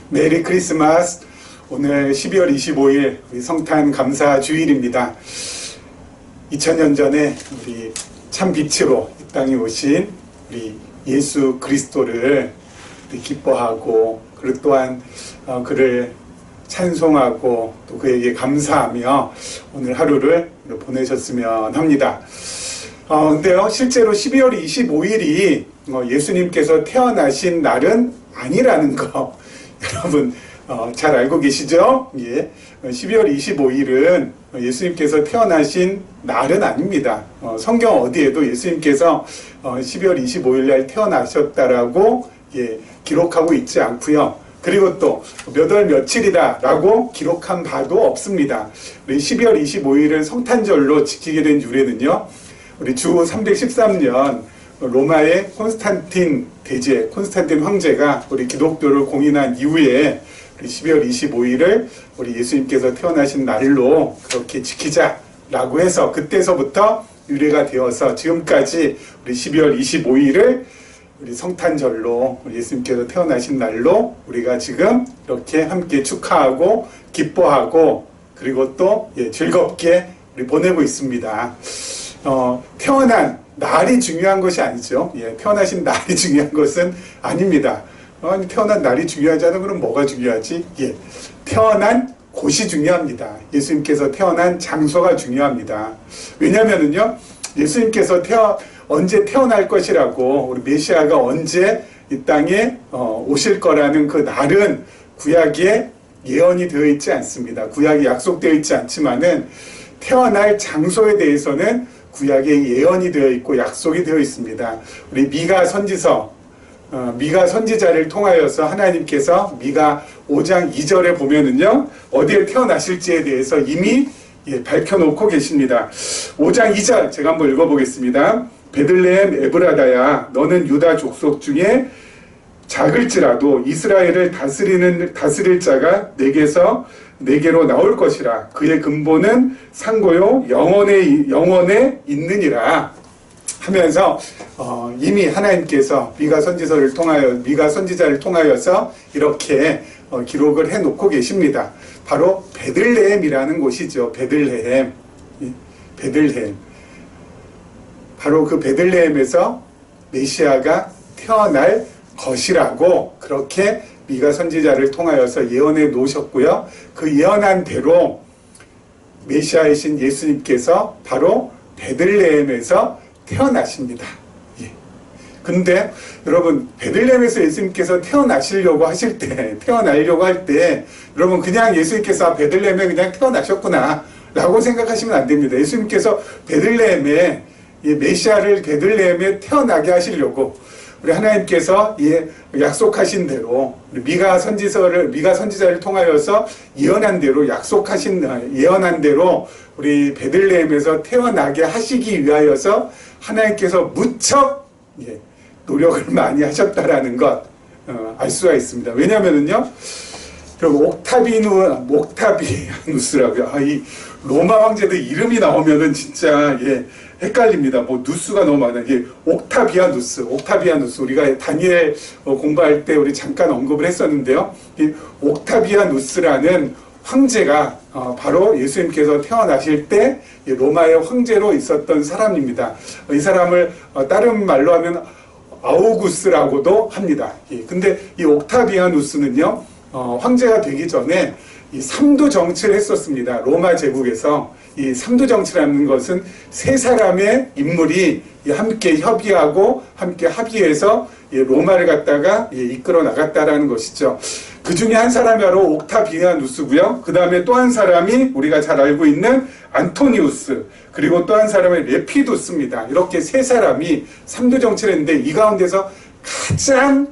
메리 크리스마스. 오늘 12월 25일 우리 성탄 감사 주일입니다. 2000년 전에 우리 참 빛으로 이 땅에 오신 우리 예수 그리스도를 기뻐하고, 그리고 또한 그를 찬송하고 또 그에게 감사하며 오늘 하루를 보내셨으면 합니다. 근데요, 실제로 12월 25일이 예수님께서 태어나신 날은 아니라는 거 여러분 잘 알고 계시죠? 예. 12월 25일은 예수님께서 태어나신 날은 아닙니다. 성경 어디에도 예수님께서 12월 25일 날 태어나셨다라고 기록하고 있지 않고요. 그리고 또 몇 월 며칠이다 라고 기록한 바도 없습니다. 우리 12월 25일을 성탄절로 지키게 된 유래는요, 우리 주 313년 로마의 콘스탄틴 대제, 콘스탄틴 황제가 우리 기독교를 공인한 이후에 우리 12월 25일을 우리 예수님께서 태어나신 날로 그렇게 지키자라고 해서 그때서부터 유래가 되어서 지금까지 우리 12월 25일을 우리 성탄절로, 우리 예수님께서 태어나신 날로 우리가 지금 이렇게 함께 축하하고 기뻐하고 그리고 또 즐겁게 우리 보내고 있습니다. 태어난 날이 중요한 것이 아니죠. 태어나신 날이 중요한 것은 아닙니다. 태어난 날이 중요하지 않으면 그럼 뭐가 중요하지? 태어난 곳이 중요합니다. 예수님께서 태어난 장소가 중요합니다. 왜냐면은요, 예수님께서 언제 태어날 것이라고, 우리 메시아가 언제 이 땅에 오실 거라는 그 날은 구약에 예언이 되어 있지 않습니다. 구약에 약속되어 있지 않지만은 태어날 장소에 대해서는 구약에 예언이 되어 있고 약속이 되어 있습니다. 우리 미가 선지자를 통하여서 하나님께서 미가 5장 2절에 보면은요, 어디에 태어나실지에 대해서 이미 밝혀놓고 계십니다. 5장 2절 제가 한번 읽어보겠습니다. 베들레헴 에브라다야, 너는 유다 족속 중에 작을지라도 이스라엘을 다스릴 자가 내게로 나올 것이라. 그의 근본은 상고요 영원에 있느니라 하면서 이미 하나님께서 미가 선지자를 통하여서 이렇게 기록을 해놓고 계십니다. 바로 베들레헴이라는 곳이죠. 베들레헴. 바로 그 베들레헴에서 메시아가 태어날 것이라고 그렇게 미가 선지자를 통하여서 예언해 놓으셨고요. 그 예언한 대로 메시아이신 예수님께서 바로 베들레헴에서 태어나십니다. 근데 여러분, 베들레헴에서 예수님께서 태어나려고 할 때 여러분 그냥 예수님께서 베들레헴에 그냥 태어나셨구나 라고 생각하시면 안 됩니다. 예수님께서 베들레헴에 메시아를 베들레헴에 태어나게 하시려고 우리 하나님께서 약속하신 대로 미가 선지자를 통하여서 예언한 대로 우리 베들레헴에서 태어나게 하시기 위하여서 하나님께서 무척 노력을 많이 하셨다라는 것 알 수가 있습니다. 왜냐면은요, 옥타비아누스라고요. 이 로마 황제들 이름이 나오면은 진짜 헷갈립니다. 누스가 너무 많아요. 옥타비아누스. 우리가 다니엘 공부할 때 우리 잠깐 언급을 했었는데요. 이 옥타비아누스라는 황제가 바로 예수님께서 태어나실 때 로마의 황제로 있었던 사람입니다. 이 사람을 다른 말로 하면 아우구스라고도 합니다. 근데 이 옥타비아누스는요, 황제가 되기 전에 이 삼두 정치를 했었습니다. 로마 제국에서. 이 삼두 정치라는 것은 세 사람의 인물이 함께 협의하고 함께 합의해서 로마를 갖다가 이끌어 나갔다라는 것이죠. 그 중에 한 사람이 바로 옥타비아누스고요. 그 다음에 또 한 사람이 우리가 잘 알고 있는 안토니우스, 그리고 또 한 사람이 레피두스입니다. 이렇게 세 사람이 삼두 정치를 했는데 이 가운데서 가장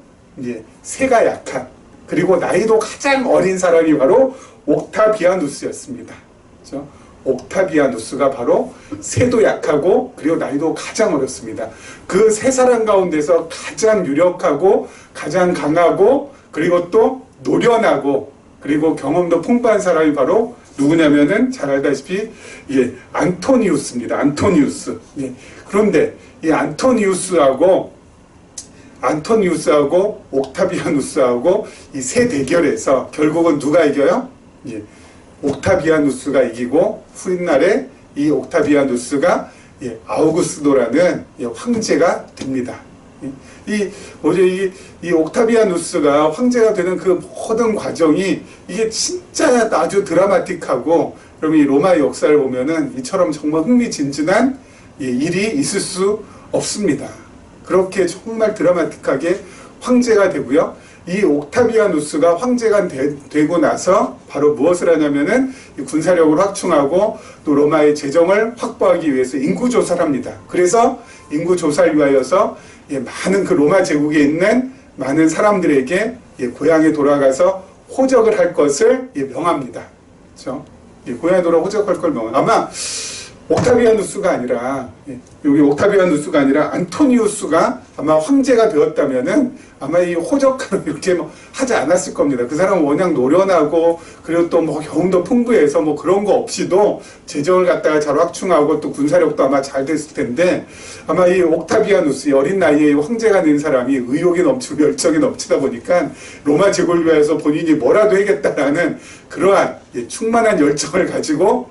세가 약한, 그리고 나이도 가장 어린 사람이 바로 옥타비아누스였습니다. 그렇죠? 옥타비아누스가 바로 세도 약하고 그리고 나이도 가장 어렸습니다. 그 세 사람 가운데서 가장 유력하고 가장 강하고 그리고 또 노련하고 그리고 경험도 풍부한 사람이 바로 누구냐면은 잘 알다시피 안토니우스입니다. 안토니우스. 그런데 이 안토니우스하고 안토니우스하고 옥타비아누스하고 이 세 대결에서 결국은 누가 이겨요? 예, 옥타비아누스가 이기고 훗날에 이 옥타비아누스가 아우구스도라는 황제가 됩니다. 이 옥타비아누스가 황제가 되는 그 모든 과정이 이게 진짜 아주 드라마틱하고, 그러면 이 로마의 역사를 보면은 이처럼 정말 흥미진진한 일이 있을 수 없습니다. 그렇게 정말 드라마틱하게 황제가 되고요. 이 옥타비아누스가 황제가 되고 나서 바로 무엇을 하냐면은 군사력을 확충하고 또 로마의 재정을 확보하기 위해서 인구조사를 합니다. 그래서 인구조사를 위하여서 많은 그 로마 제국에 있는 많은 사람들에게 고향에 돌아가서 호적을 할 것을 명합니다. 그렇죠? 고향에 돌아 호적할 걸 명합니다. 아마 옥타비아누스가 아니라, 여기 옥타비아누스가 아니라 안토니우스가 아마 황제가 되었다면은 아마 이 호적을 이렇게 뭐 하지 않았을 겁니다. 그 사람은 워낙 노련하고, 그리고 또 뭐 경험도 풍부해서 뭐 그런 거 없이도 재정을 갖다가 잘 확충하고 또 군사력도 아마 잘 됐을 텐데, 아마 이 옥타비아누스, 어린 나이에 황제가 된 사람이 의욕이 넘치고 열정이 넘치다 보니까 로마 제국을 위해서 본인이 뭐라도 해야겠다라는 그러한 충만한 열정을 가지고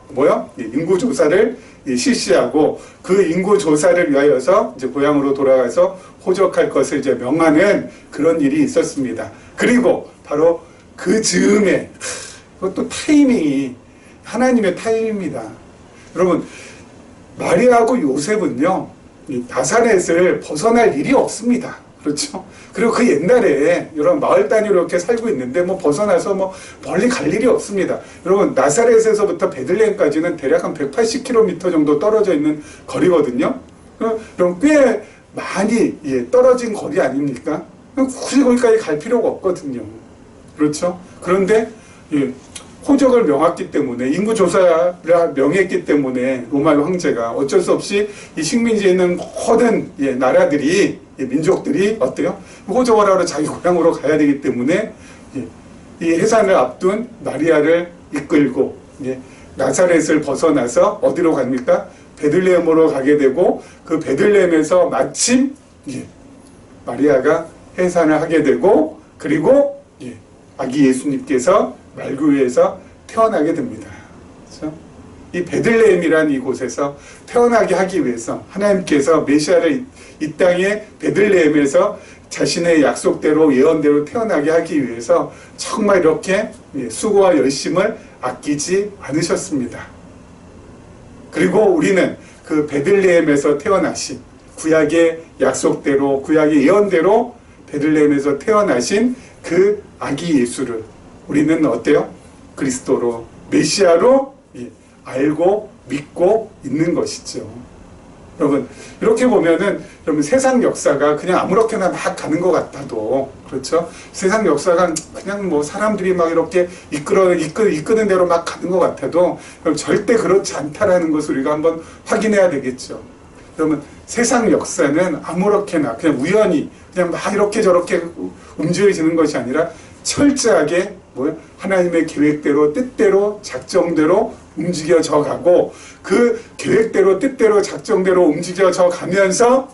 인구조사를 실시하고, 그 인구조사를 위하여서 이제 고향으로 돌아가서 호적할 것을 이제 명하는 그런 일이 있었습니다. 그리고 바로 그 즈음에, 그것도 타이밍이 하나님의 타이밍입니다. 여러분, 마리아하고 요셉은요, 나사렛을 벗어날 일이 없습니다. 그렇죠? 그리고 그 옛날에 여러분 마을 단위로 이렇게 살고 있는데 뭐 벗어나서 뭐 멀리 갈 일이 없습니다. 여러분 나사렛에서부터 베들레헴까지는 대략 한 180km 정도 떨어져 있는 거리거든요. 그럼 꽤 많이 떨어진 거리 아닙니까? 굳이 거기까지 갈 필요가 없거든요. 그렇죠? 그런데 호적을 명했기 때문에, 인구조사를 명했기 때문에 로마의 황제가 어쩔 수 없이 이 식민지에 있는 모든 나라들이, 민족들이 어때요? 호적을 하러 자기 고향으로 가야 되기 때문에 이 해산을 앞둔 마리아를 이끌고 나사렛을 벗어나서 어디로 갑니까? 베들레헴으로 가게 되고, 그 베들레헴에서 마침 마리아가 해산을 하게 되고, 그리고 아기 예수님께서 말구유에서 태어나게 됩니다. 그렇죠? 이 베들레헴이라는 이곳에서 태어나게 하기 위해서 하나님께서 메시아를 이 땅에 베들레헴에서 자신의 약속대로 예언대로 태어나게 하기 위해서 정말 이렇게 수고와 열심을 아끼지 않으셨습니다. 그리고 우리는 그 베들레헴에서 태어나신 구약의 약속대로, 구약의 예언대로 베들레헴에서 태어나신 그 아기 예수를 우리는 어때요? 그리스도로, 메시아로 알고 믿고 있는 것이죠. 여러분, 이렇게 보면은 여러분 세상 역사가 그냥 아무렇게나 막 가는 것 같아도, 그렇죠? 세상 역사가 그냥 뭐 사람들이 막 이렇게 이끄는 대로 막 가는 것 같아도 절대 그렇지 않다라는 것을 우리가 한번 확인해야 되겠죠. 그러면 세상 역사는 아무렇게나 그냥 우연히 그냥 막 이렇게 저렇게 움직여지는 것이 아니라 철저하게 하나님의 계획대로, 뜻대로, 작정대로 움직여져 가고, 그 계획대로, 뜻대로, 작정대로 움직여져 가면서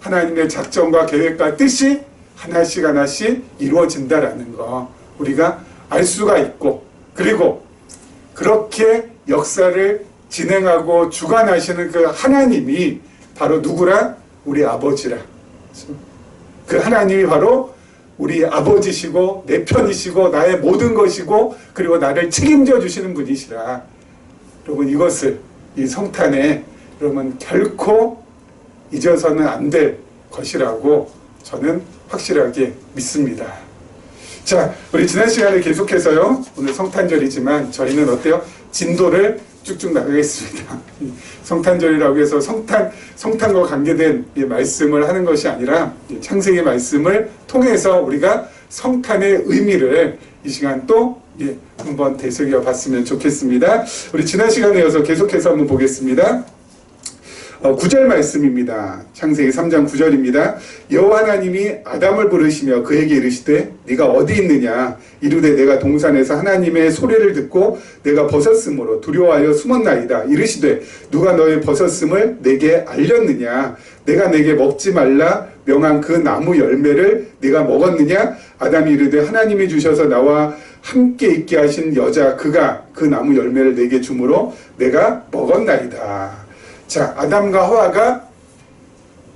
하나님의 작정과 계획과 뜻이 하나씩 하나씩 이루어진다라는 거 우리가 알 수가 있고, 그리고 그렇게 역사를 진행하고 주관하시는 그 하나님이 바로 누구라? 우리 아버지라. 그 하나님이 바로 우리 아버지시고 내 편이시고 나의 모든 것이고, 그리고 나를 책임져 주시는 분이시라. 여러분, 이것을 이 성탄에 여러분 결코 잊어서는 안 될 것이라고 저는 확실하게 믿습니다. 자, 우리 지난 시간에 계속해서요, 오늘 성탄절이지만 저희는 어때요? 진도를 쭉쭉 나가겠습니다. 성탄절이라고 해서 성탄과 관계된 말씀을 하는 것이 아니라 창세기 말씀을 통해서 우리가 성탄의 의미를 이 시간 또 한번 되새겨 봤으면 좋겠습니다. 우리 지난 시간에 이어서 계속해서 한번 보겠습니다. 9절 말씀입니다. 창세기 3장 9절입니다. 여호와 하나님이 아담을 부르시며 그에게 이르시되 네가 어디 있느냐 이르되 내가 동산에서 하나님의 소리를 듣고 내가 벗었으므로 두려워하여 숨었나이다. 이르시되 누가 너의 벗었음을 내게 알렸느냐 내가 내게 먹지 말라 명한 그 나무 열매를 네가 먹었느냐. 아담이 이르되 하나님이 주셔서 나와 함께 있게 하신 여자 그가 그 나무 열매를 내게 주므로 내가 먹었나이다. 자, 아담과 하와가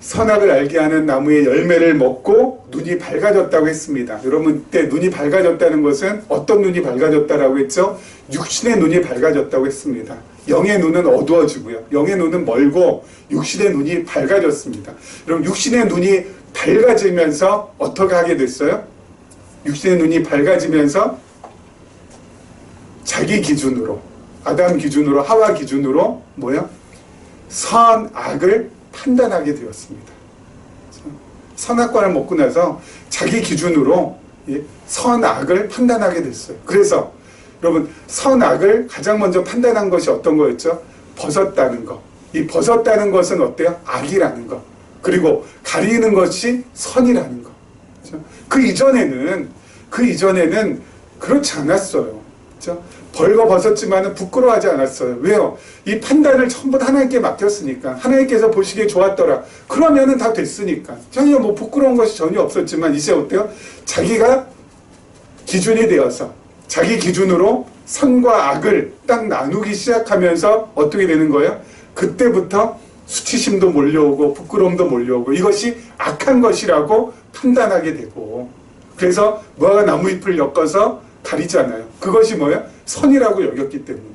선악을 알게 하는 나무의 열매를 먹고 눈이 밝아졌다고 했습니다. 여러분, 그때 눈이 밝아졌다는 것은 어떤 눈이 밝아졌다라고 했죠? 육신의 눈이 밝아졌다고 했습니다. 영의 눈은 어두워지고요. 영의 눈은 멀고 육신의 눈이 밝아졌습니다. 그럼 육신의 눈이 밝아지면서 어떻게 하게 됐어요? 육신의 눈이 밝아지면서 자기 기준으로, 아담 기준으로, 하와 기준으로 뭐야? 선악을 판단하게 되었습니다. 선악과를 먹고 나서 자기 기준으로 선악을 판단하게 됐어요. 그래서 여러분 선악을 가장 먼저 판단한 것이 어떤 거였죠? 벗었다는 거. 이 벗었다는 것은 어때요? 악이라는 거. 그리고 가리는 것이 선이라는 거. 그렇죠? 그 이전에는 그렇지 않았어요. 그렇죠? 벌거벗었지만은 부끄러워하지 않았어요. 왜요? 이 판단을 전부 하나님께 맡겼으니까. 하나님께서 보시기에 좋았더라. 그러면은 다 됐으니까. 전혀 뭐 부끄러운 것이 전혀 없었지만 이제 어때요? 자기가 기준이 되어서 자기 기준으로 선과 악을 딱 나누기 시작하면서 어떻게 되는 거예요? 그때부터 수치심도 몰려오고 부끄러움도 몰려오고 이것이 악한 것이라고 판단하게 되고 그래서 무화과 나무잎을 엮어서 가리잖아요. 그것이 뭐예요? 선이라고 여겼기 때문에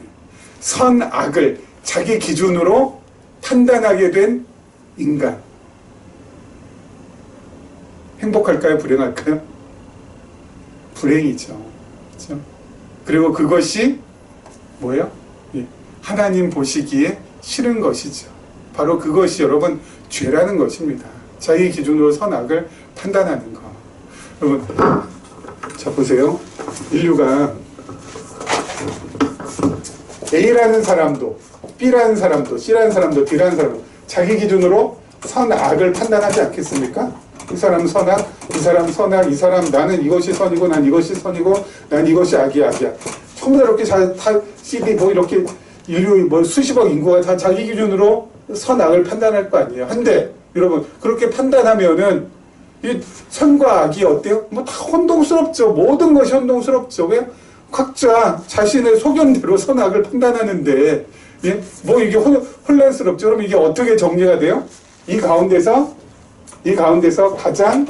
선악을 자기 기준으로 판단하게 된 인간 행복할까요? 불행할까요? 불행이죠. 그렇죠? 그리고 그것이 뭐예요? 하나님 보시기에 싫은 것이죠. 바로 그것이 여러분 죄라는 것입니다. 자기 기준으로 선악을 판단하는 거. 여러분 자 보세요. 인류가 A라는 사람도 B라는 사람도 C라는 사람도 D라는 사람도 자기 기준으로 선악을 판단하지 않겠습니까? 이 사람 선악, 이 사람 선악, 이 사람 나는 이것이 선이고 난 이것이 선이고 난 이것이 악이야. 전부 다 이렇게 다 CD 뭐 이렇게 인류 뭐 수십억 인구가 다 자기 기준으로 선악을 판단할 거 아니에요. 한데 여러분 그렇게 판단하면은 이 선과 악이 어때요? 뭐 다 혼동스럽죠. 모든 것이 혼동스럽죠. 왜? 각자 자신의 소견대로 선악을 판단하는데 뭐 이게 혼란스럽죠. 그럼 이게 어떻게 정리가 돼요? 이 가운데서 가장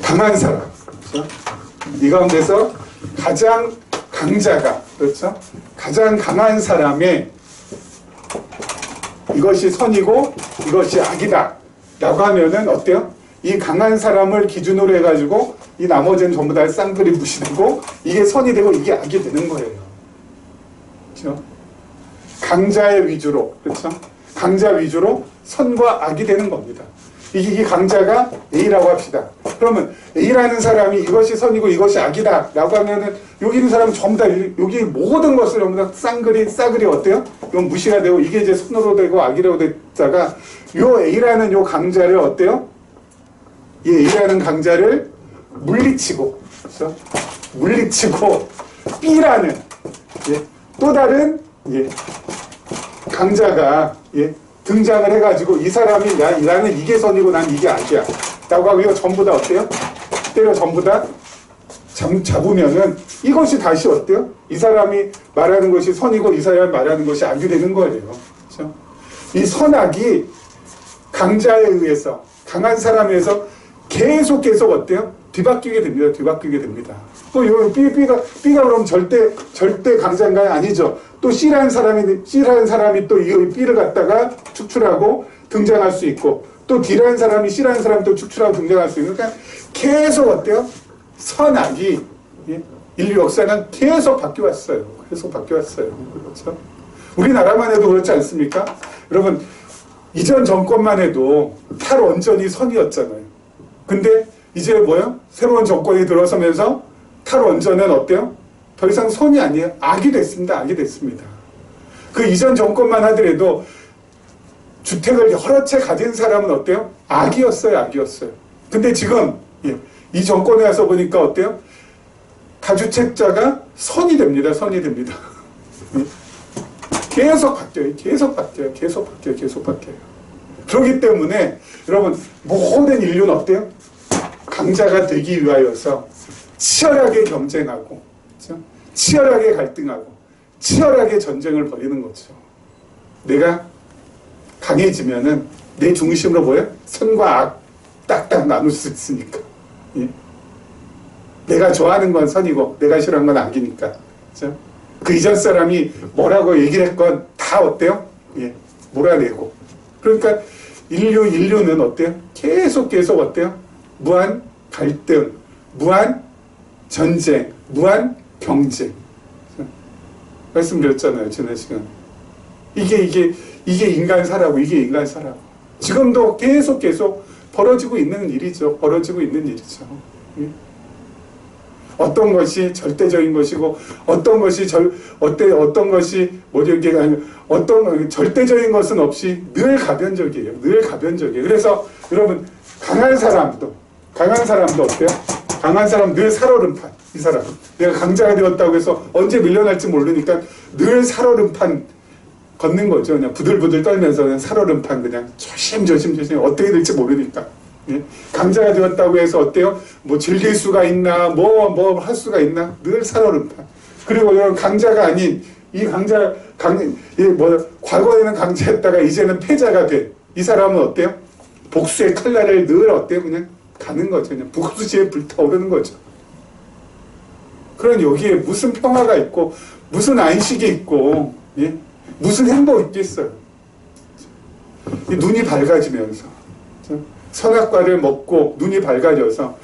강한 사람, 그렇죠? 이 가운데서 가장 강자가, 그렇죠? 가장 강한 사람의 이것이 선이고 이것이 악이다 라고 하면은 어때요? 이 강한 사람을 기준으로 해가지고 이 나머지는 전부 다 쌍들이 무시되고 이게 선이 되고 이게 악이 되는 거예요. 그렇죠? 강자의 위주로, 그렇죠? 강자 위주로 선과 악이 되는 겁니다. 이 강자가 A라고 합시다. 그러면 A라는 사람이 이것이 선이고 이것이 악이다 라고 하면은 여기 있는 사람은 전부 다 여기 모든 것을 전부 다 싸그리 어때요? 이건 무시가 되고 이게 이제 선으로 되고 악이라고 됐다가 요 A라는 요 강자를 어때요? 이 A라는 강자를 물리치고, 그렇죠? 물리치고 B라는 또 다른 강자가 등장을 해가지고 이 사람이 나는 이게 선이고 난 이게 악이야 라고 하고 이거 전부 다 어때요? 때려 전부 다 잡으면은 이것이 다시 어때요? 이 사람이 말하는 것이 선이고 이 사람이 말하는 것이 악이 되는 거예요. 그렇죠? 이 선악이 강자에 의해서 강한 사람에 의해서 계속 어때요? 뒤바뀌게 됩니다. 또 B가 그럼 절대 강자인가요? 아니죠. 또 C라는 사람이 또 이 B를 갖다가 축출하고 등장할 수 있고 또 D라는 사람이 C라는 사람이 또 축출하고 등장할 수 있고 그러니까 계속 어때요? 선악이 인류 역사는 계속 바뀌어왔어요. 그렇죠? 우리나라만 해도 그렇지 않습니까? 여러분 이전 정권만 해도 탈원전이 선이었잖아요. 근데 이제 뭐요? 새로운 정권이 들어서면서 탈원전은 어때요? 더 이상 선이 아니에요. 악이 됐습니다. 그 이전 정권만 하더라도 주택을 여러 채 가진 사람은 어때요? 악이었어요, 악이었어요. 근데 지금 이 정권에 와서 보니까 어때요? 다주택자가 선이 됩니다, 선이 됩니다. 계속 바뀌어요, 계속 바뀌어요, 계속 바뀌어요, 계속 바뀌어요. 그렇기 때문에 여러분 모든 인류는 어때요? 강자가 되기 위하여서 치열하게 경쟁하고, 그렇죠? 치열하게 갈등하고, 치열하게 전쟁을 벌이는 거죠. 내가 강해지면은 내 중심으로 뭐예요? 선과 악 딱딱 나눌 수 있으니까. 예? 내가 좋아하는 건 선이고 내가 싫어하는 건 악이니까. 그렇죠? 그 이전 사람이 뭐라고 얘기를 했건 다 어때요? 예, 몰아내고. 그러니까 인류는 어때요? 계속 어때요? 무한 갈등, 무한 전쟁, 무한 경쟁. 말씀드렸잖아요, 지난 시간. 이게 인간 사라고, 이게 인간 사라고. 지금도 계속 벌어지고 있는 일이죠. 벌어지고 있는 일이죠. 예? 어떤 것이 절대적인 것이고, 어떤 것이 어떤 절대적인 것은 없이 늘 가변적이에요. 늘 가변적이에요. 그래서 여러분, 강한 사람도 어때요? 강한 사람 늘 살얼음판. 이 사람. 내가 강자가 되었다고 해서 언제 밀려날지 모르니까 늘 살얼음판 걷는 거죠. 그냥 부들부들 떨면서 그냥 살얼음판 그냥 조심 어떻게 될지 모르니까. 예? 강자가 되었다고 해서 어때요? 뭐 즐길 수가 있나, 뭐 할 수가 있나? 늘 살얼음판. 그리고 이런 강자가 아닌 이 과거에는 강자였다가 이제는 패자가 된 이 사람은 어때요? 복수의 칼날을 늘 어때요? 그냥 가는 거죠. 그냥 복수지에 불타오르는 거죠. 그럼 여기에 무슨 평화가 있고, 무슨 안식이 있고, 예? 무슨 행복이 있겠어요? 눈이 밝아지면서, 선악과를 먹고 눈이 밝아져서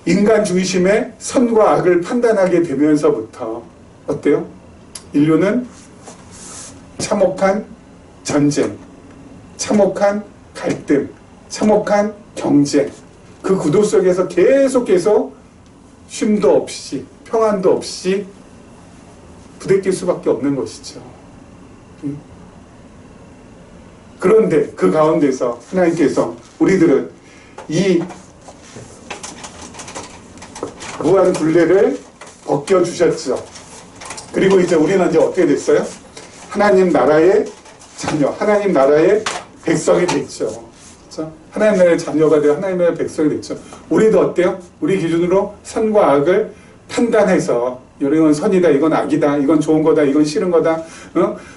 인간 중심의 선과 악을 판단하게 되면서부터 어때요? 인류는 참혹한 전쟁, 참혹한 갈등, 참혹한 경쟁, 그 구도 속에서 계속 쉼도 없이 평안도 없이 부대낄 수밖에 없는 것이죠. 그런데 그 가운데서 하나님께서 우리들은 이 무한 굴레를 벗겨주셨죠. 그리고 이제 우리는 이제 어떻게 됐어요? 하나님 나라의 자녀, 하나님 나라의 백성이 됐죠. 그렇죠? 하나님 나라의 자녀가 되어 하나님 나라의 백성이 됐죠. 우리도 어때요? 우리 기준으로 선과 악을 판단해서 이건 선이다, 이건 악이다, 이건 좋은 거다, 이건 싫은 거다.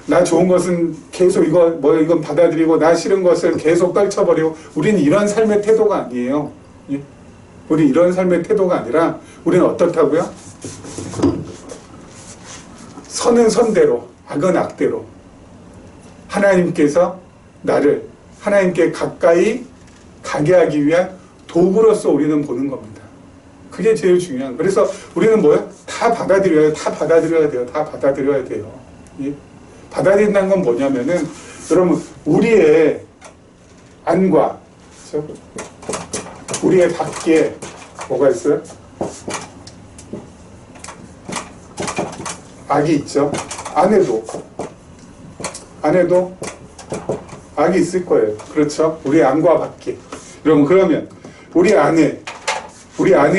나 좋은 것은 계속 이건 받아들이고 나 싫은 것을 계속 떨쳐버리고. 우리는 이런 삶의 태도가 아니에요. 예? 우리 이런 삶의 태도가 아니라 우리는 어떻다고요? 선은 선대로, 악은 악대로. 하나님께서 나를 하나님께 가까이 가게 하기 위한 도구로서 우리는 보는 겁니다. 그게 제일 중요한. 그래서 우리는 뭐야? 다 받아들여야 돼요. 예? 받아들인다는 건 뭐냐면은, 여러분, 우리의 안과, 그렇죠? 우리의 밖에 뭐가 있어요? 악이 있죠. 안에도 악이 있을 거예요. 그렇죠? 우리 안과 밖에. 여러분, 그러면 우리 안에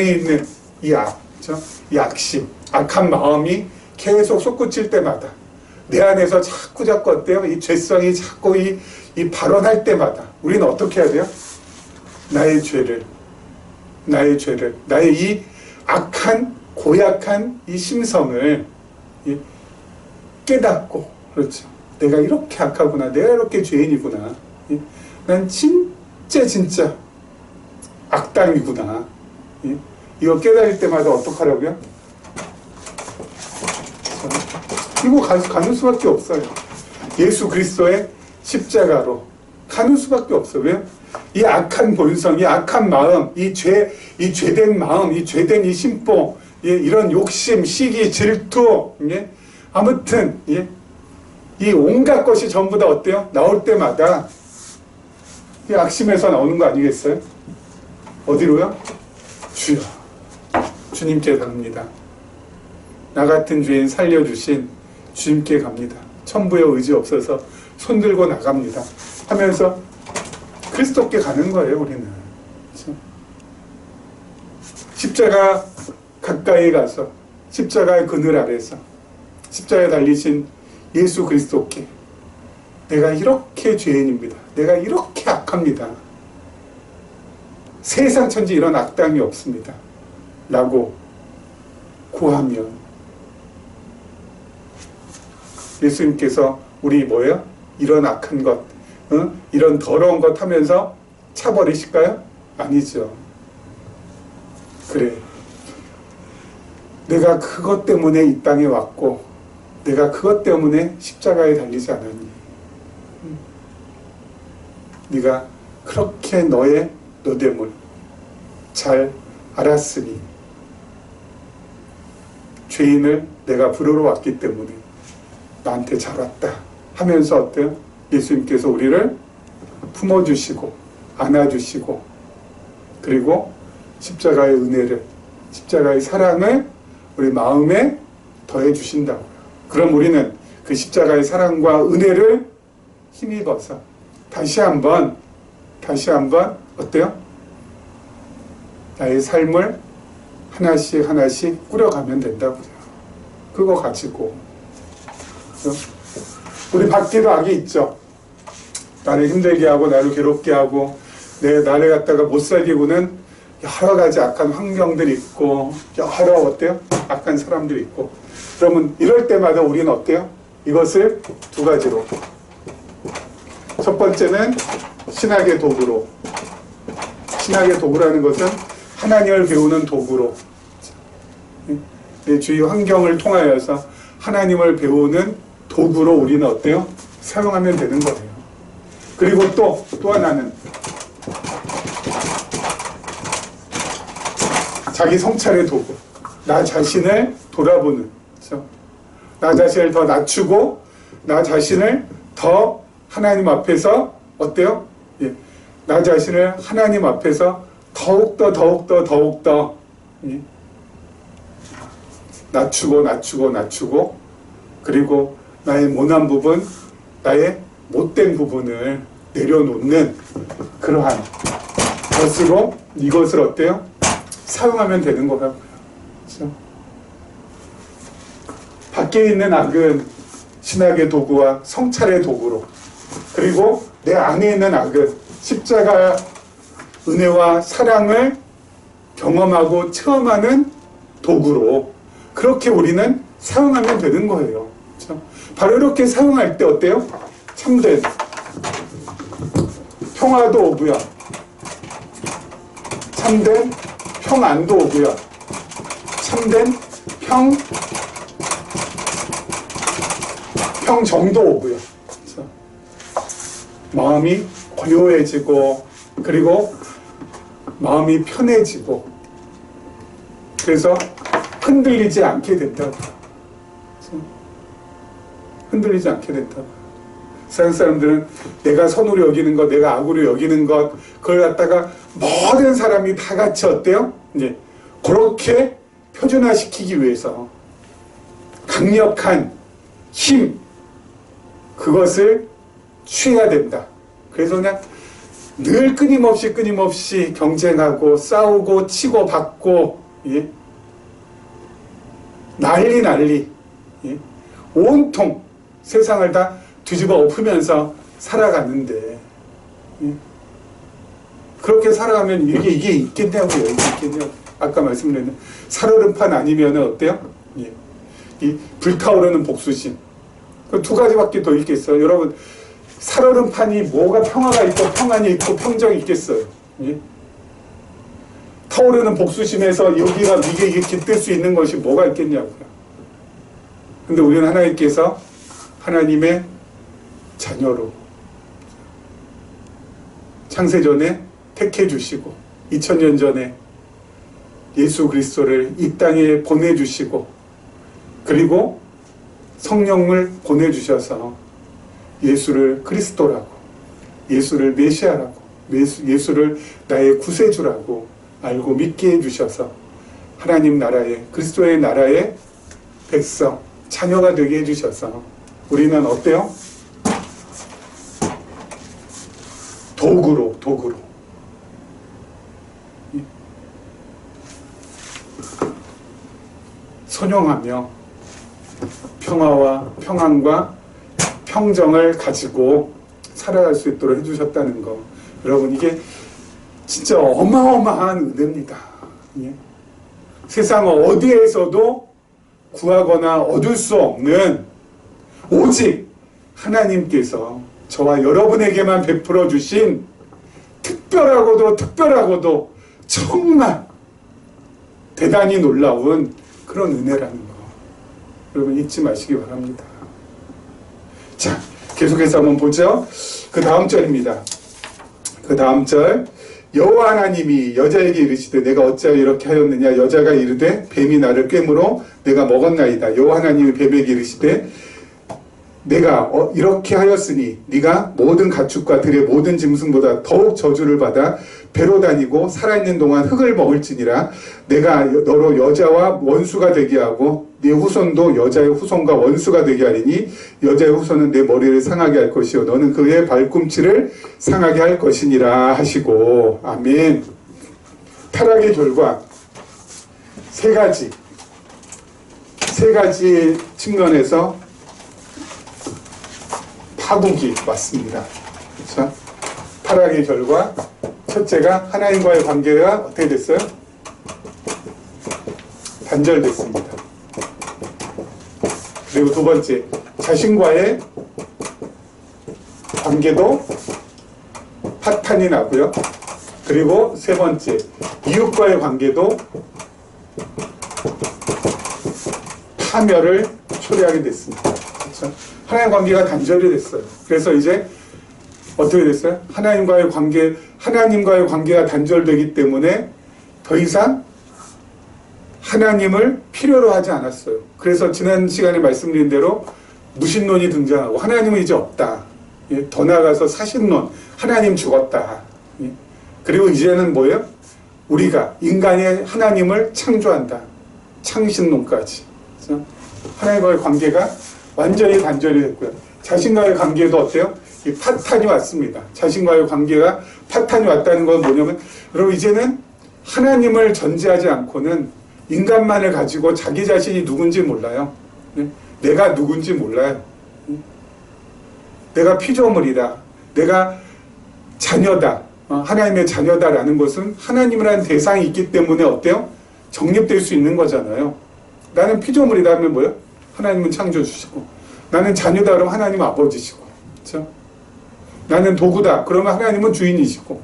있는 이 악, 그렇죠? 이 악심, 악한 마음이 계속 솟구칠 때마다, 내 안에서 자꾸 어때요? 이 죄성이 자꾸 이 발언할 때마다 우리는 어떻게 해야 돼요? 나의 죄를, 나의 이 악한, 고약한 이 심성을 깨닫고, 그렇죠? 내가 이렇게 악하구나, 내가 이렇게 죄인이구나, 난 진짜 악당이구나. 이거 깨달을 때마다 어떡하라고요? 이거 가는 수밖에 없어요. 예수 그리스도의 십자가로 가는 수밖에 없어요. 왜요? 이 악한 본성, 이 악한 마음, 이 죄된 마음, 이 죄된 이 심보, 이런 욕심, 시기, 질투, 아무튼 이 온갖 것이 전부 다 어때요? 나올 때마다 이 악심에서 나오는 거 아니겠어요? 어디로요? 주여, 주님께 갑니다. 나 같은 죄인 살려주신 주님께 갑니다. 천부에 의지 없어서 손들고 나갑니다 하면서 그리스도께 가는 거예요. 우리는 그렇죠? 십자가 가까이 가서 십자가의 그늘 아래서 십자가에 달리신 예수 그리스도께 내가 이렇게 죄인입니다. 내가 이렇게 악합니다. 세상 천지 이런 악당이 없습니다. 라고 구하면 예수님께서 우리 뭐예요? 이런 악한 것, 이런 더러운 것 하면서 차버리실까요? 아니죠. 그래. 내가 그것 때문에 이 땅에 왔고 내가 그것 때문에 십자가에 달리지 않았니? 네가 그렇게 너의 노됨을 잘 알았으니 죄인을 내가 부르러 왔기 때문에 나한테 잘 왔다 하면서 어때요? 예수님께서 우리를 품어주시고 안아주시고 그리고 십자가의 은혜를 십자가의 사랑을 우리 마음에 더해 주신다고요. 그럼 우리는 그 십자가의 사랑과 은혜를 힘입어서 다시 한번 어때요? 나의 삶을 하나씩 하나씩 꾸려가면 된다고요. 그거 가지고 우리 밖에도 악이 있죠. 나를 힘들게 하고 나를 괴롭게 하고 나를 갖다가 못 살리고는 여러 가지 악한 환경들이 있고 여러 어때요? 악한 사람들이 있고 그러면 이럴 때마다 우리는 어때요? 이것을 두 가지로 첫 번째는 신학의 도구로 신학의 도구라는 것은 하나님을 배우는 도구로 내 주위 환경을 통하여서 하나님을 배우는 도구로 우리는 어때요? 사용하면 되는 거예요. 그리고 또 하나는 자기 성찰의 도구. 나 자신을 돌아보는. 그렇죠? 나 자신을 더 낮추고 나 자신을 더 하나님 앞에서 어때요? 예. 나 자신을 하나님 앞에서 더욱더 예. 낮추고 그리고 나의 모난 부분, 나의 못된 부분을 내려놓는 그러한 것으로 이것을 어때요? 사용하면 되는 거라고요. 그렇죠? 밖에 있는 악은 신학의 도구와 성찰의 도구로 그리고 내 안에 있는 악은 십자가 은혜와 사랑을 경험하고 체험하는 도구로 그렇게 우리는 사용하면 되는 거예요. 그렇죠? 바로 이렇게 사용할 때 어때요? 참된 평화도 오고요. 참된 평안도 오고요. 참된 평정도 오고요. 그렇죠? 마음이 고요해지고 그리고 마음이 편해지고 그래서 흔들리지 않게 된다고. 그렇죠? 흔들리지 않게 된다고. 세상 사람들은 내가 선으로 여기는 것, 내가 악으로 여기는 것, 그걸 갖다가 모든 사람이 다 같이 어때요? 이제 그렇게 표준화시키기 위해서 강력한 힘, 그것을 취해야 된다. 그래서 그냥 늘 끊임없이 경쟁하고 싸우고 치고 받고, 예? 난리, 예? 온통 세상을 다 뒤집어 엎으면서 살아가는데, 예? 그렇게 살아가면 이게 있겠냐고요. 아까 말씀드렸는 살얼음판 아니면 어때요? 예. 이 불타오르는 복수심. 그 두 가지밖에 더 있겠어요. 여러분, 살얼음판이 뭐가 평화가 있고 평안이 있고 평정이 있겠어요. 예? 타오르는 복수심에서 여기가 이게 깃들 수 있는 것이 뭐가 있겠냐고요. 근데 우리는 하나님께서 하나님의 자녀로 창세전에 택해 주시고 2000년 전에 예수 그리스도를 이 땅에 보내주시고 그리고 성령을 보내주셔서 예수를 그리스도라고, 예수를 메시아라고, 예수를 나의 구세주라고 알고 믿게 해주셔서 하나님 나라의, 그리스도의 나라의 백성, 자녀가 되게 해주셔서 우리는 어때요? 도구로 선용하며 평화와 평안과 평정을 가지고 살아갈 수 있도록 해주셨다는 거. 여러분, 이게 진짜 어마어마한 은혜입니다. 예? 세상 어디에서도 구하거나 얻을 수 없는 오직 하나님께서 저와 여러분에게만 베풀어 주신 특별하고도 정말 대단히 놀라운 그런 은혜라는 거. 여러분 잊지 마시기 바랍니다. 자, 계속해서 한번 보죠. 그 다음 절입니다. 그 다음 절. 여호와 하나님이 여자에게 이르시되 내가 어찌하여 이렇게 하였느냐. 여자가 이르되 뱀이 나를 꿰물어 내가 먹었나이다. 여호와 하나님이 뱀에게 이르시되 내가 이렇게 하였으니 네가 모든 가축과 들의 모든 짐승보다 더욱 저주를 받아 배로 다니고 살아있는 동안 흙을 먹을지니라. 내가 너로 여자와 원수가 되게 하고 네 후손도 여자의 후손과 원수가 되게 하리니 여자의 후손은 내 머리를 상하게 할 것이요 너는 그의 발꿈치를 상하게 할 것이니라 하시고. 아멘. 타락의 결과 세 가지 측면에서 파국이 왔습니다. 그렇죠? 타락의 결과 첫째가 하나님과의 관계가 어떻게 됐어요? 단절됐습니다. 그리고 두 번째, 자신과의 관계도 파탄이 나고요. 그리고 세 번째, 이웃과의 관계도 파멸을 초래하게 됐습니다. 그렇죠? 하나님 관계가 단절이 됐어요. 그래서 이제 어떻게 됐어요? 하나님과의 관계가 단절되기 때문에 더 이상 하나님을 필요로 하지 않았어요. 그래서 지난 시간에 말씀드린 대로 무신론이 등장하고 하나님은 이제 없다. 예? 더 나아가서 사신론, 하나님 죽었다. 예? 그리고 이제는 뭐예요? 우리가 인간이 하나님을 창조한다. 창신론까지. 그래서 하나님과의 관계가 완전히 단절이 됐고요. 자신과의 관계도 어때요? 이 파탄이 왔습니다. 자신과의 관계가 파탄이 왔다는 건 뭐냐면 여러분 이제는 하나님을 전제하지 않고는 인간만을 가지고 자기 자신이 누군지 몰라요. 내가 누군지 몰라요. 내가 피조물이다. 내가 자녀다. 하나님의 자녀다라는 것은 하나님이라는 대상이 있기 때문에 어때요? 정립될 수 있는 거잖아요. 나는 피조물이다 하면 뭐예요? 하나님은 창조주시고 나는 자녀다 그러면 하나님은 아버지시고 그렇죠? 나는 도구다 그러면 하나님은 주인이시고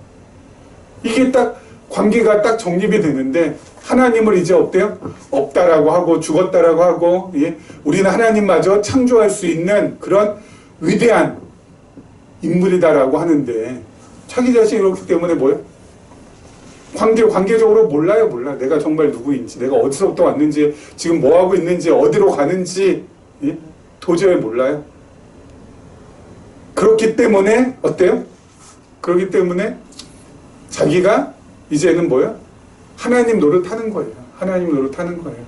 이게 딱 관계가 딱 정립이 되는데 하나님을 이제 어때요? 없다라고 하고 죽었다라고 하고 예? 우리는 하나님마저 창조할 수 있는 그런 위대한 인물이다라고 하는데 자기 자신이 그렇기 때문에 뭐예요? 관계적으로 몰라요. 내가 정말 누구인지, 내가 어디서부터 왔는지, 지금 뭐하고 있는지, 어디로 가는지 예? 도저히 몰라요. 그렇기 때문에 어때요? 그렇기 때문에 자기가 이제는 뭐예요? 하나님 노릇하는 거예요. 하나님 노릇하는 거예요.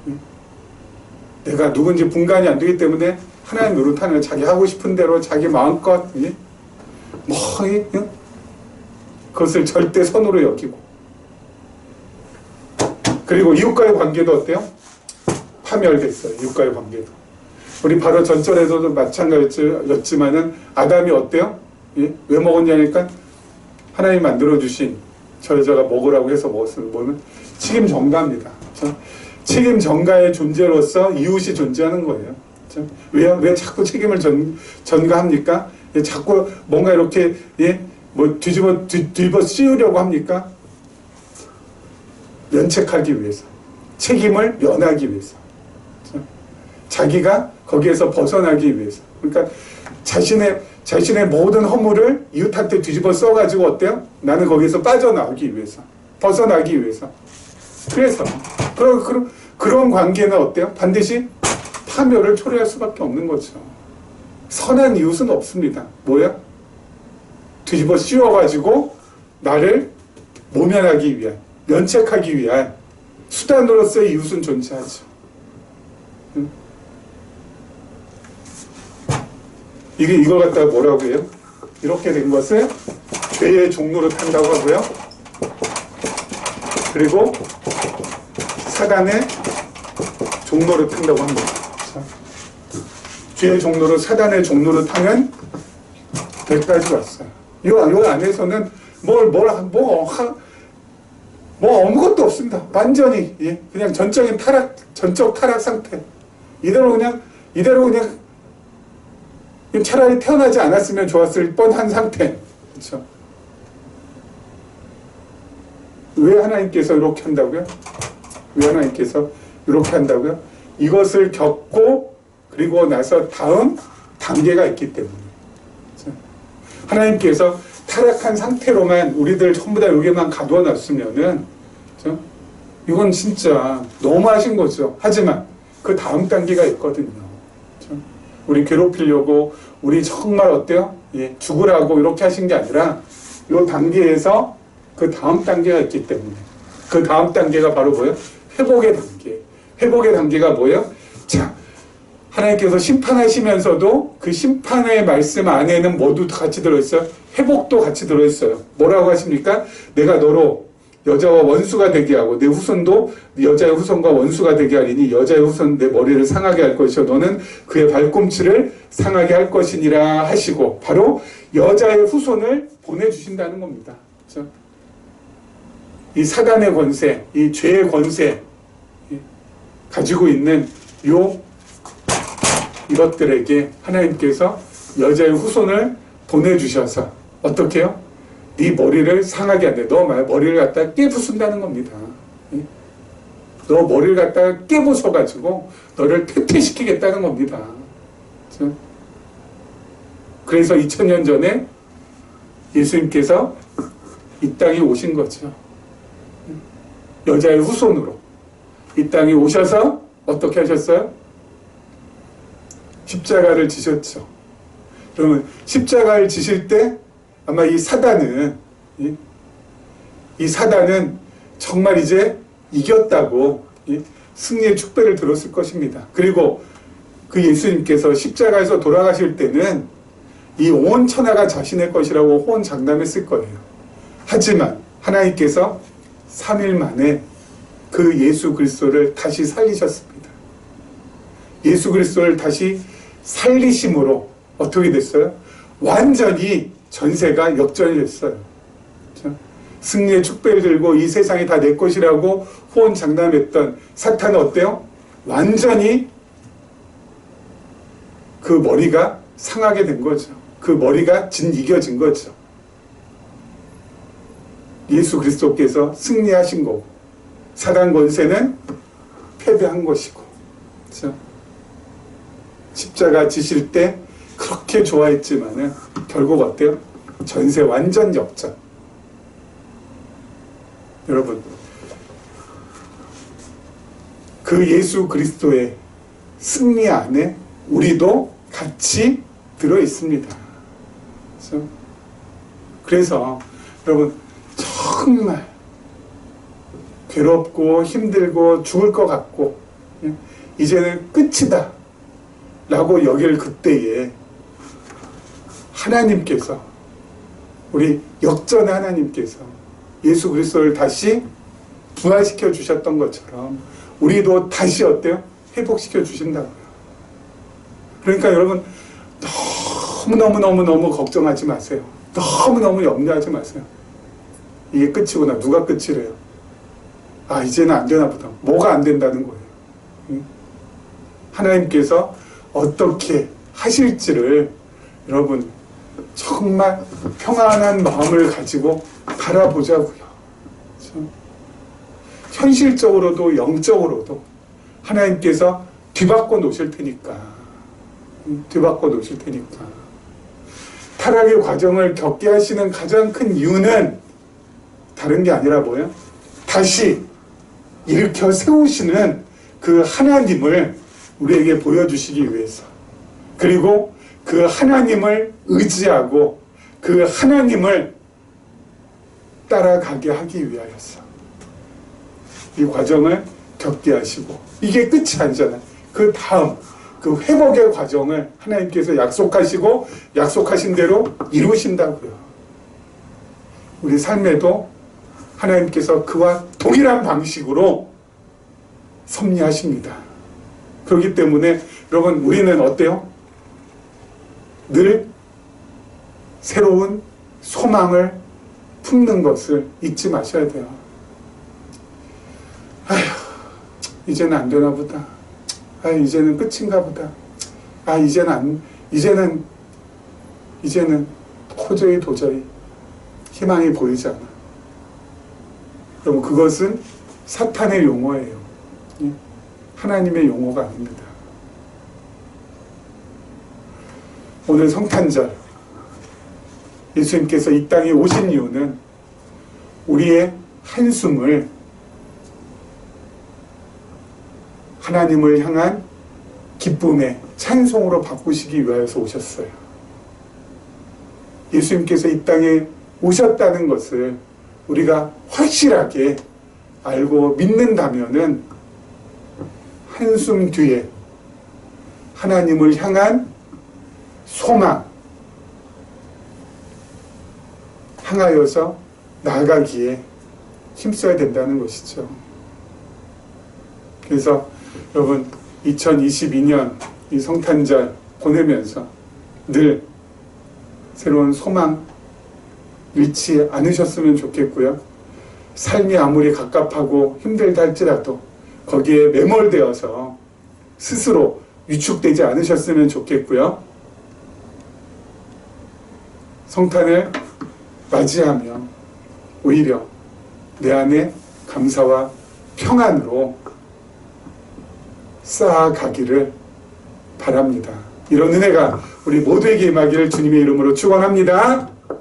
예? 내가 누군지 분간이 안 되기 때문에 하나님 노릇하는 거예요. 자기 하고 싶은 대로 자기 마음껏 예? 예? 그것을 절대 선으로 여기고 그리고 이웃과의 관계도 어때요? 파멸됐어요. 이웃과의 관계도. 우리 바로 전절에서도 마찬가지였지만은 아담이 어때요? 예? 왜 먹었냐니까 하나님 만들어주신 저 여자가 먹으라고 해서 먹었어요. 뭐는 책임 전가입니다. 그렇죠? 책임 전가의 존재로서 이웃이 존재하는 거예요. 그렇죠? 왜 자꾸 책임을 전가합니까? 예, 자꾸 뭔가 이렇게 예? 뭐 뒤집어 씌우려고 합니까? 면책하기 위해서, 책임을 면하기 위해서, 그렇죠? 자기가 거기에서 벗어나기 위해서. 그러니까 자신의 모든 허물을 이웃한테 뒤집어 써가지고 어때요? 나는 거기에서 빠져나오기 위해서, 벗어나기 위해서. 그래서 그런 관계는 어때요? 반드시 파멸을 초래할 수밖에 없는 거죠. 선한 이웃은 없습니다. 뭐야? 뒤집어 씌워가지고 나를 모면하기 위한, 면책하기 위한 수단으로서의 이웃은 존재하죠. 이걸 갖다가 뭐라고 해요? 이렇게 된 것을 죄의 종로로 탄다고 하고요. 그리고 사단의 종로로 탄다고 합니다. 죄의 종로로 사단의 종로로 타면 여기까지 왔어요. 이 안에서는 아무것도 없습니다. 완전히 그냥 전적 타락 상태. 이대로 그냥 차라리 태어나지 않았으면 좋았을 뻔한 상태. 그렇죠? 왜 하나님께서 이렇게 한다고요? 왜 하나님께서 이렇게 한다고요? 이것을 겪고 그리고 나서 다음 단계가 있기 때문에. 그렇죠? 하나님께서 타락한 상태로만 우리들 전부 다 여기만 가두어 놨으면은, 그렇죠? 이건 진짜 너무하신 거죠. 하지만 그 다음 단계가 있거든요. 그렇죠? 우리 괴롭히려고 우리 정말 어때요? 죽으라고 이렇게 하신 게 아니라 이 단계에서 그 다음 단계가 있기 때문에 그 다음 단계가 바로 뭐예요? 회복의 단계. 회복의 단계가 뭐예요? 자, 하나님께서 심판하시면서도 그 심판의 말씀 안에는 뭐도 같이 들어있어요? 회복도 같이 들어있어요. 뭐라고 하십니까? 내가 너로 여자와 원수가 되게 하고 내 후손도 여자의 후손과 원수가 되게 하리니 여자의 후손 내 머리를 상하게 할 것이요 너는 그의 발꿈치를 상하게 할 것이니라 하시고 바로 여자의 후손을 보내주신다는 겁니다. 그렇죠? 이 사단의 권세, 이 죄의 권세 가지고 있는 이것들에게 하나님께서 여자의 후손을 보내주셔서 어떻게 해요? 네 머리를 상하게 한대. 너 머리를 갖다가 깨부순다는 겁니다. 너 머리를 갖다가 깨부숴가지고 너를 퇴퇴시키겠다는 겁니다. 그렇죠? 그래서 2000년 전에 예수님께서 이 땅에 오신 거죠. 여자의 후손으로 이 땅에 오셔서 어떻게 하셨어요? 십자가를 지셨죠. 그러면 십자가를 지실 때 아마 이 사단은 정말 이제 이겼다고 승리의 축배를 들었을 것입니다. 그리고 그 예수님께서 십자가에서 돌아가실 때는 이 온 천하가 자신의 것이라고 호언장담했을 거예요. 하지만 하나님께서 3일 만에 그 예수 그리스도를 다시 살리셨습니다. 예수 그리스도를 다시 살리심으로 어떻게 됐어요? 완전히 전세가 역전이 됐어요. 그렇죠? 승리의 축배를 들고 이 세상이 다 내 것이라고 호언장담했던 사탄은 어때요? 완전히 그 머리가 상하게 된 거죠. 그 머리가 이겨진 거죠. 예수 그리스도께서 승리하신 거고 사단 권세는 패배한 것이고, 그렇죠? 십자가 지실 때 그렇게 좋아했지만은 결국 어때요? 전세 완전 역전. 여러분, 그 예수 그리스도의 승리 안에 우리도 같이 들어 있습니다. 그렇죠? 그래서 여러분 정말 괴롭고 힘들고 죽을 것 같고 이제는 끝이다 라고 여길 그때에 하나님께서 우리 역전의 하나님께서 예수 그리스도를 다시 부활시켜 주셨던 것처럼 우리도 다시 어때요? 회복시켜 주신다고요. 그러니까 여러분 너무 걱정하지 마세요. 너무 염려하지 마세요. 이게 끝이구나. 누가 끝이래요? 아, 이제는 안 되나 보다. 뭐가 안 된다는 거예요? 하나님께서 어떻게 하실지를 여러분 정말 평안한 마음을 가지고 바라보자고요. 그렇죠? 현실적으로도 영적으로도 하나님께서 뒤바꿔 놓으실 테니까. 타락의 과정을 겪게 하시는 가장 큰 이유는 다른 게 아니라 뭐예요? 다시 일으켜 세우시는 그 하나님을 우리에게 보여주시기 위해서, 그리고 그 하나님을 의지하고 그 하나님을 따라가게 하기 위하여서 이 과정을 겪게 하시고, 이게 끝이 아니잖아요. 그 그 회복의 과정을 하나님께서 약속하시고 약속하신 대로 이루신다고요. 우리 삶에도 하나님께서 그와 동일한 방식으로 섭리하십니다. 그렇기 때문에 여러분, 우리는 어때요? 늘 새로운 소망을 품는 것을 잊지 마셔야 돼요. 아휴, 이제는 안 되나 보다. 아, 이제는 끝인가 보다. 아, 이제는 도저히 희망이 보이지 않아. 여러분, 그것은 사탄의 용어예요. 하나님의 용어가 아닙니다. 오늘 성탄절, 예수님께서 이 땅에 오신 이유는 우리의 한숨을 하나님을 향한 기쁨의 찬송으로 바꾸시기 위하여서 오셨어요. 예수님께서 이 땅에 오셨다는 것을 우리가 확실하게 알고 믿는다면은 한숨 뒤에 하나님을 향한 소망, 향하여서 나아가기에 힘써야 된다는 것이죠. 그래서 여러분, 2022년 이 성탄절 보내면서 늘 새로운 소망 잃지 않으셨으면 좋겠고요. 삶이 아무리 갑갑하고 힘들다 할지라도 거기에 매몰되어서 스스로 위축되지 않으셨으면 좋겠고요. 성탄을 맞이하며 오히려 내 안에 감사와 평안으로 쌓아가기를 바랍니다. 이런 은혜가 우리 모두에게 임하기를 주님의 이름으로 축원합니다.